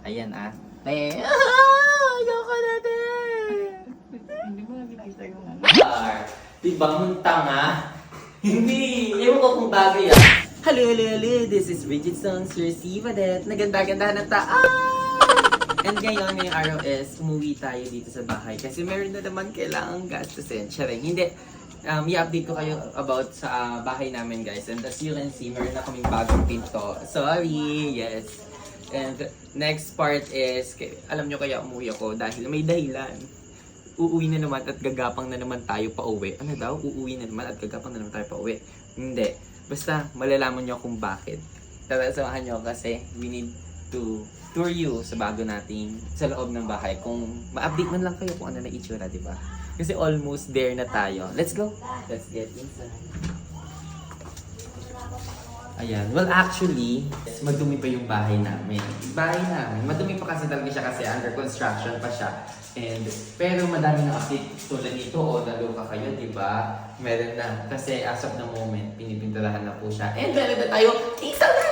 Ayan ah. Ayoko na din. Hindi mo nakikita yung ano. Diba mong tanga? Hindi. Ewan ko kung bagay ah. Hello, hello, hello. This is Bridget Songs, your Sivadet. Naganda-ganda ng And ngayon, ngayong araw is umuwi tayo dito sa bahay kasi meron na naman kailangang gastusin. Charing, hindi. I-update ko kayo about sa bahay namin guys. And as you can see, meron na kaming bagong pinto. Sorry, yes. And next part is, alam nyo kaya umuwi ako dahil may dahilan. Uuwi na naman at gagapang na naman tayo pa uwi. Ano daw? Uuwi na naman at gagapang na naman tayo pa uwi. Hindi. Basta malalaman nyo kung bakit. Tara, samahan nyo kasi we need to tour you sa bago nating sa loob ng bahay. Kung ma-update man lang kayo kung ano na itsura, di ba? Kasi almost there na tayo. Let's go! Let's get inside. Ayan. Well, actually, madumi pa yung bahay namin. Bahay namin. Madumi pa kasi talaga siya kasi under construction pa siya. Pero madami na update tulad nito o naloka kayo, di ba? Meron na. Kasi as of the moment, pinipinturahan na po siya. And meron na tayo, kisame!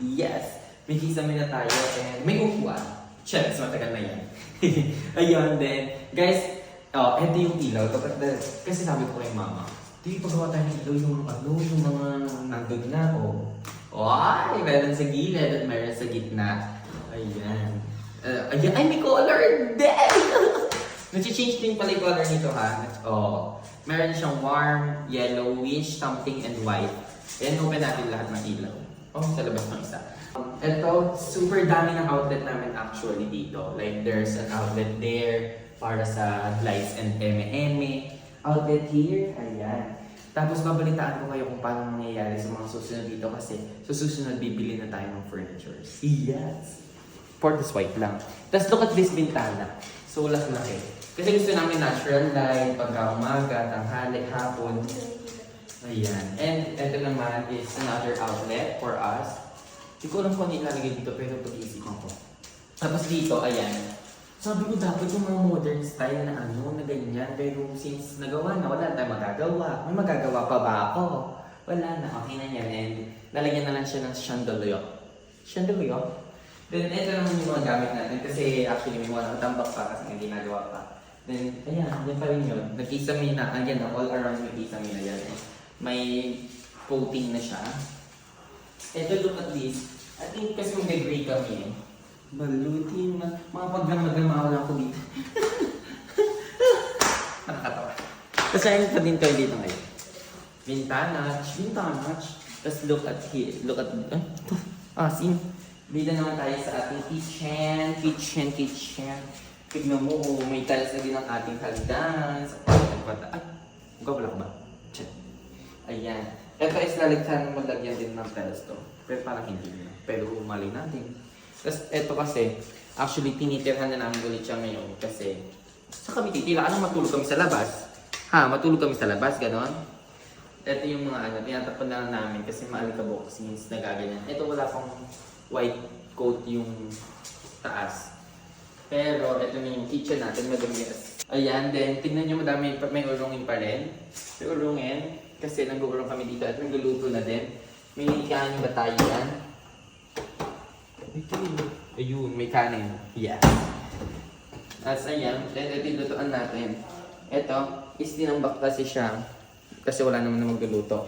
Yes! May kisame na tayo and may upuan. Cheers, matagal na yan. Ayun, then, guys, ito yung ilaw. Kasi sabi ko kay mama, di pagawa tayo ng ilaw yung mga nandun na, ay, meron sa gilid at meron sa gitna. Ayan. Ayan, ay, may color din! Nag-change din pala yung color nito, ha? Meron siyang warm, yellowish, something, and white. Ayan, open natin lahat ng ilaw. Sa labas ng isa. Ito, super dami ng outlet namin actually dito. Like, there's an outlet there para sa lights and eme-eme. Outlet here, ayan. Tapos babalitaan ko kayo kung paano mangyayari sa mga susunod dito kasi sa susunod bibili na tayo ng furnitures. Yes! For this white lang. Tapos look at this bintana. So, laki. Kasi gusto namin natural light, pagka umaga, tanghali, hapon. Ayan. And ito naman is another outlet for us. Hindi ko alam kung ano ilalagay dito pero pag-iisipan ko. Tapos dito, ayan. Sabi ko dapat yung mga modern style na na ganyan. Pero since nagawa na, wala na tayong magagawa. May magagawa pa ba ako? Wala na, okay na yan. And lalagyan na lang siya ng chandelier. Chandelier? Then ito naman yung mga gamit natin. Kasi actually may mga nakatambak pa kasi hindi nagawa pa. Then, ayan, yan pa rin yun. Nag-isami na, ayan na, all around may isami na yan. May coating na siya. Ito, look at this. I think kasi kung mag-gray kami balutin na. Mga paglamag-lamaw lang ko dito. Nakakatawa. Tapos ayun pa din tayo dito ngayon. Vintage. Tapos look at here. Look at... see? Dito naman tayo sa ating kitchen. Tignan mo, may tiles na din ang ating hagdan. Ay, wala ko ba? Check. Ayan. Ito is lalagyan maglagyan din ng tiles to. Pero parang hindi na. Pero umali natin. Tapos ito kasi, actually tinitirhan na namin ulit siya ngayon kasi sa kami titila, matulog kami sa labas? Matulog kami sa labas, ganon? Ito yung mga tinatapon na namin kasi maalikabok since nagaganyan. Ito wala pang white coat yung taas. Pero ito na yung kitchen natin, madumi. Ayan, then tignan nyo madami, may urungin pa rin. May urungin. Kasi nag-uurong kami dito at nagluluto na din. May kanin ba tayo yan? Ayun, may kanin. Yes. As ayan, ito yung lutuan natin. Ito, is dinambak kasi siya. Kasi wala naman na magluluto.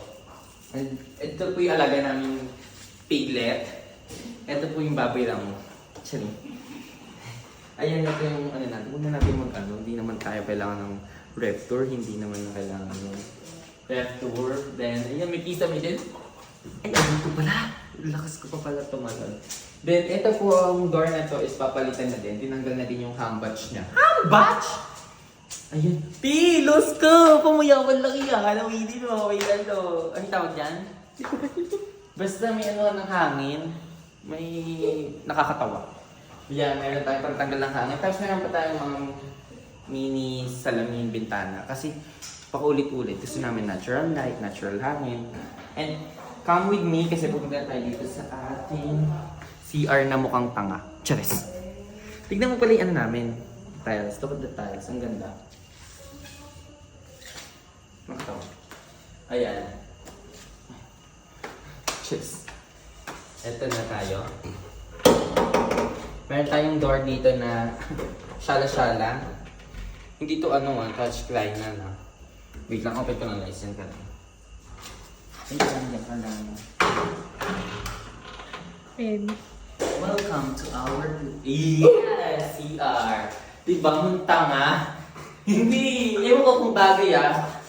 And ito po yung alaga namin piglet. Ito po yung baboy lang. Actually. Ayan, ito yung natin. Huwag na natin hindi naman tayo kailangan ng rep tour. Hindi naman kailangan ng rep tour. Then, ayan, may kisame din. Ay, ko pala. Lakas ko pa pala tumalon. Then, ito po ang door na to is papalitan na din. Tinanggal natin yung hambach niya. Hambach? Ayun. Pilos ko! Pumuyawan lang yan. Awili mo. Wait lang to. Ano tawag dyan? Basta may ng hangin. May nakakatawa. Yan, meron tayong pantanggal ng hangin. Tapos meron pa tayong mga mini salamin bintana. Kasi paulit-ulit. Gusto namin natural light, natural hangin. And come with me kasi pupunta tayo dito sa ating CR na mukhang tanga. Charis! Tignan mo pala yung namin. Tiles. Look at the tiles. Ang ganda. Nakatawa. Ayan. Cheers. Ito na tayo. Meron tayong door dito na shala-shala. Hindi to touchscreen na. Wait lang, open ko ng license ka. Wait lang. Baby. Welcome to our CR. Diba, munta nga? Hindi. Ewan ko kung bagay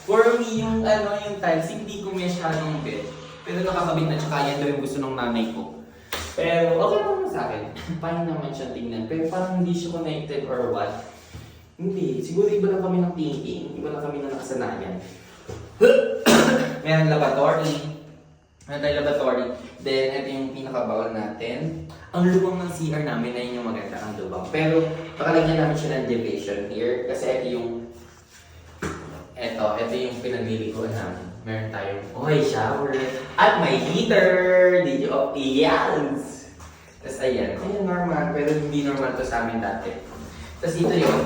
For me, yung tiles, hindi ko masyadong bet. Pero nakakabit na tsaka yan daw yung gusto ng nanay ko. Pero okay naman sa akin. Paano naman siya tingnan. Pero parang hindi siya connected or what. Hindi. Siguro iba lang kami ng thinking. Iba lang kami ng nakasanayan. Meron laboratory. Then, ito yung pinakabawal natin. Ang lubang ng CR namin na yun yung maganda ang lubang. Pero, pakalagyan namin siya ng division here. Kasi ito yung pinaglilikuan namin. Meron tayong shower. At may heater! Did you yes! Tapos ayan, normal. Pero hindi normal to sa amin dati. Tapos dito yun.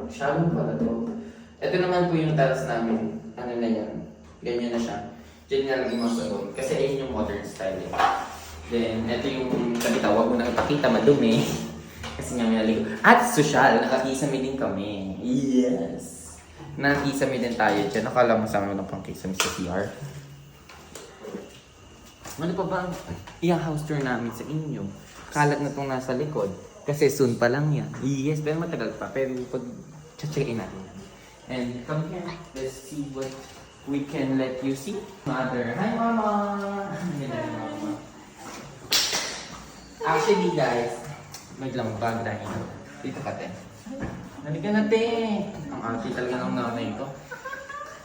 Shallow pala to. Ito naman po yung tiles namin. Ano na yan? Ganyan na siya. Diyan nilalagay mo sa room. Kasi ayun yung modern style. Then, ito yung kabita. Huwag mo nang ipakita, madumi. Kasi nga may at social, nakakisame din kami. Yes! Nakakisame din tayo dyan. Nakala mo sa amin ng pangkisame sa CR. Ano pa ba yung house tour namin sa inyo? Kalat na itong nasa likod. Kasi soon pa lang yan. Yes, pero matagal pa. Pero pag tsatsagain natin yan. And come here, let's see what we can let you see. Mother, hi mama! Mama. Actually guys, may bag dahil dito ka te. Halika na te! Ang arte talaga ng nanay ko.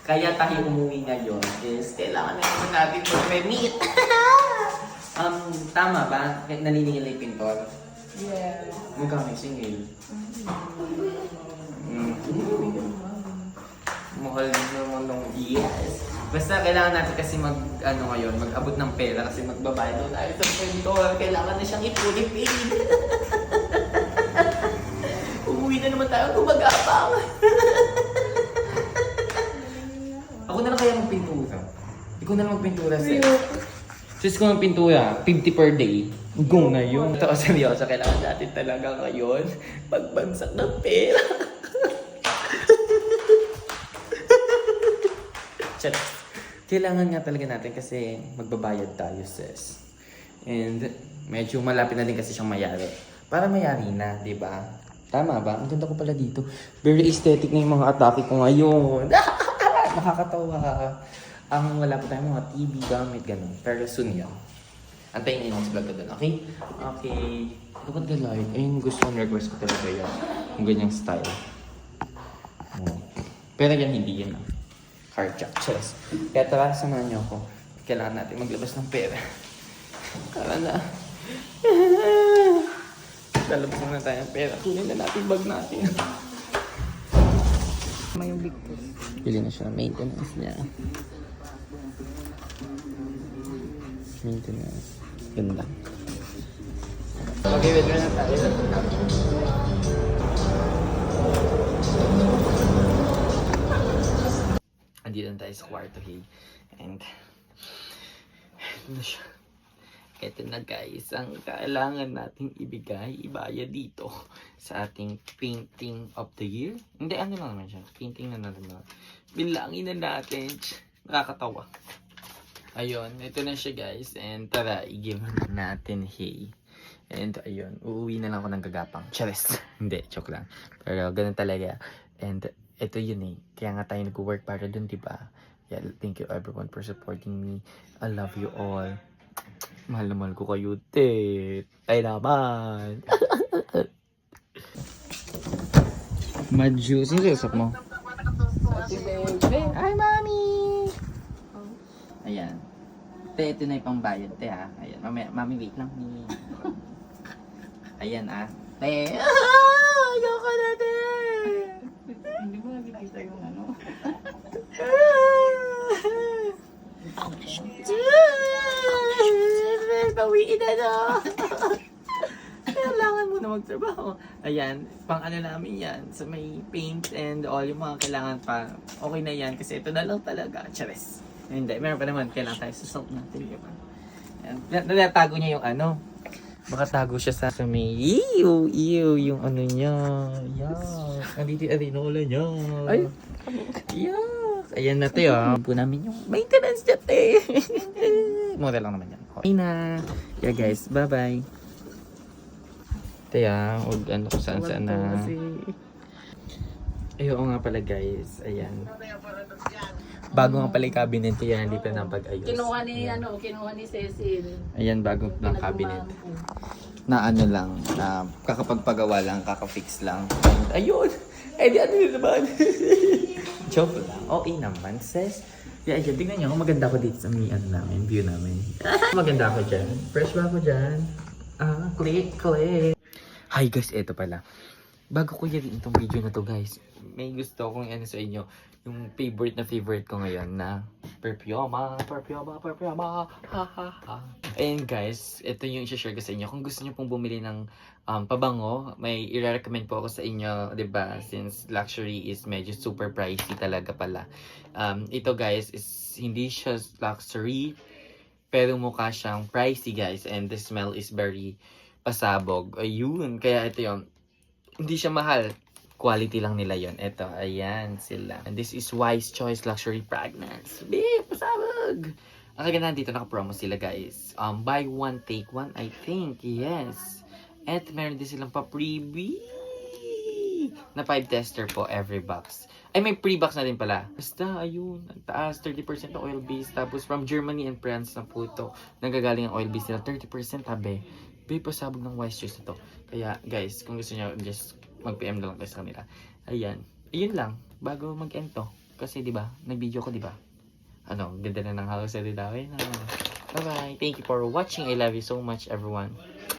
Kaya tayo umuwi ngayon is kailangan naman natin mag-meet. Tama ba? Naniningil na yung pintor? Yes. Mukha may singil. Mahal naman ng yes. Basta kailangan natin kasi mag-abot ng pera kasi magbabayad doon tayo sa pintor. Kailangan na siyang ipulipin. Umuwi na naman tayo gumagapang. Ako na lang kaya magpintura. Ikaw na lang magpintura sis. Sis ko magpintura, 50 per day. Go na yun. Ito seryoso, kailangan natin talaga ngayon pagbagsak ng pera. Chat. Kailangan nga talaga natin kasi magbabayad tayo sis. And medyo malapit na din kasi siyang mayari. Para mayari na, di ba? Tama ba? Ang ganda ko pala dito. Very aesthetic na yung mga atake ko ngayon. Nakakatawa. Ang wala pa tayong mga TV gamit, gano'n. Pero soon yan. Antayin niyo yung vlog ko doon, okay? Okay. Look at the light. Ayun, gusto ko, request ko talaga yan. Yung ganyang style. Pero yan, hindi yan. Hard job. Cheers. Kaya tara, samahan niyo ako. Kailangan natin maglabas ng pera. Kala na. Lalabas muna tayo ng pera. Kunin na natin bag natin. May yung big pool. Pili na siya ng maintenance niya. Maintenance. Ganda. Okay, wait na tayo. Andito na tayo sa kwarto, hey. And ito na siya. Ito na guys, ang kailangan nating ibayad dito sa ating painting of the year. Hindi, ano lang naman siya. Painting na natin. Bilangin na natin. Nakakatawa. Ayun, ito na siya guys. And tara, i-give na natin, hey. And ayun, uuwi na lang ako ng gagapang. Charis. Hindi, joke lang. Pero ganun talaga. And ito yun eh. Kaya nga tayo nag-work para dun, diba? Yeah, thank you everyone for supporting me. I love you all. Mahal na mahal ko kayo, tit. Ay naman. Maju, sino usap mo? Hi, mami! Ayan. Te, ito na yung pambayad, te ha. Ayan, mami, wait lang. Ayan Te. Ayoko na, te! Hindi mo nakikita yung ano. Bawiin na no! Kailangan mo na magtrabaho. Ayan, pang ano namin yan. So may paint and all yung mga kailangan pa. Okay na yan kasi ito na lang talaga. Charis. Hindi, meron pa naman. Kailangan tayo sa soap natin. Diba? Natago niya yung ano. Baka tago siya sa may yung ano niya. Yuck. Nandito yung arenola niya. Ay. Yuck. Ayan na tayo. Po namin yung maintenance niya, te. Mura lang naman yan. Okay na. Yeah, guys. Bye-bye. Taya, huwag ano kung saan na. Ay, oo nga pala, guys. Ayan. Bago nga pala yung cabinet ko yan, dito na pag-ayos. Kinuha ni, Ayan. kinuha ni Cecil. Ayan, bago ng cabinet. Na ano lang, na kakapagpagawa lang, kakafix lang. And ayun! Eh di ano yun naman? Joke lang. Okay naman, sis. Yeah, ayan, tingnan niyo, maganda ako dito sa may ano namin, view namin. Maganda ako dyan. Fresh ba ako dyan? Click. Hi guys, eto pala. Bago ko yan itong video na to guys, may gusto akong ano sa inyo. Yung favorite ko ngayon na Perpioma, ha ha ha. And guys, ito yung i-share ko sa inyo. Kung gusto niyo pong bumili ng pabango, may i-recommend po ako sa inyo, 'di ba? Since luxury is medyo super pricey talaga pala. Ito guys is hindi siya luxury, pero mukha siyang pricey guys, and the smell is very pasabog. Ayun, kaya ito yung hindi siya mahal. Quality lang nila yon. Ito, ayan sila. And this is Wise Choice Luxury Fragrance. Big, pasabog! Ang kagandahan dito, naka-promo sila guys. Buy one, take one, I think. Yes. At meron din silang pa-freebie na 5 tester po every box. Ay, may pre-box na din pala. Basta, ayun. Ang taas, 30% na oil base. Tapos from Germany and France na po ito. Nanggagaling ang oil base nila. 30% tabi. Big, pasabog ng Wise Choice na to. Kaya, guys, kung gusto nyo, just mag-PM lang kayo sa kanila. Ayan. Ayun lang. Bago mag-end to. Kasi, di ba, nag-video ko, di ba? Ano, ganda na ng house. Bye-bye. Thank you for watching. I love you so much, everyone.